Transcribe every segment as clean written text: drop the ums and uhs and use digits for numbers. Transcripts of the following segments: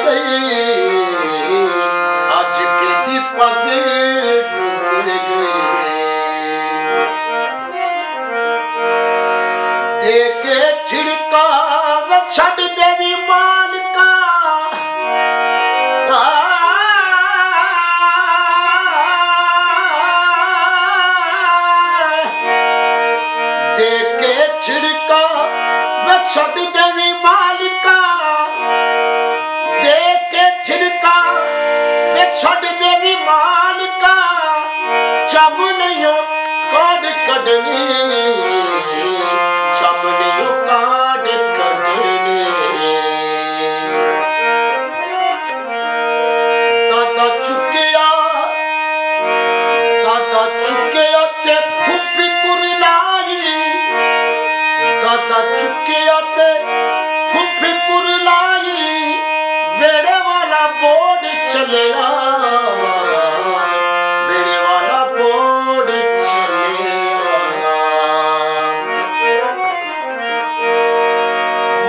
गई, आज के दीपक टूट गई। देके छिड़का व छड़ देवी मान का, देके छिड़का व छड़ देवी मालिका, देके छिड़का व छड़ देवी मालिका, चमनियों काट कटनी, चमनियों काट कटनी। दादा चुकिया ते फुफी कुरलाई, दादा चुकिया ते फुफी कुरलाई, वेड़े वाला बोर्ड चलेगा, वेड़े वाला बोर्ड चलेगा।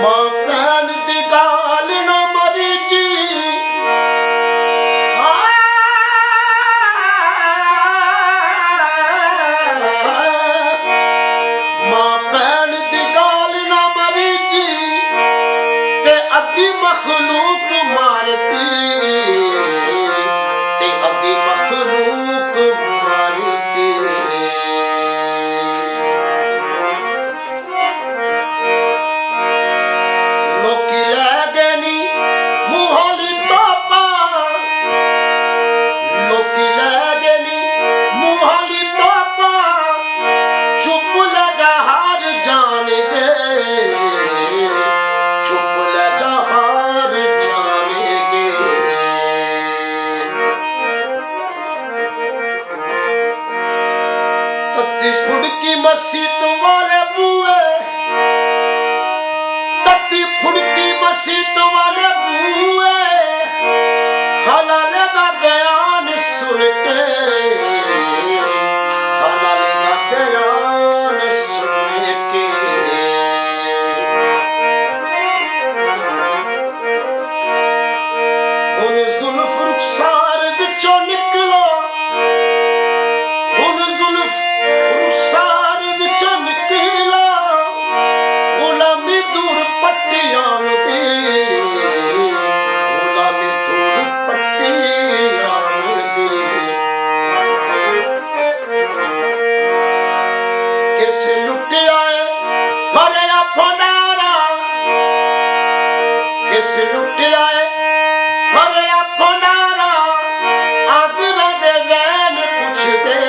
मां भैन दी गाल ना मरी जी, मां भैन दी गाल ना मरी जी, ते अद्धी मखलूक मारती, ते अद्धी मखलूक मारती। लोकी लै देनी मुहाली तोपा, लोकी लै देनी मुहाली तोपा, चुप ले जा हार जानेंगे, चुप ले जा हार जानेंगे। तत्ती फुड़की मस्जिद वाले बूए, तत्ती फुड़की मस्जिद वाले बूए, हलाले दा बयान सुन के, हलाले दा बयान सुन के। हुन जुल्फ रुखसार विचों निकलो, हुन जुल्फ रुखसार विचों निकलो, गुलामी दूर पट्टियां दी, गुलामी दूर पट्टियां दी। किस लुटिया भरिया भंडारा, किस लुटिया भरिया भंडारा, आदरा दे वैन पुछदे,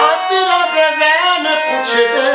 आदरा दे वैन पुछदे,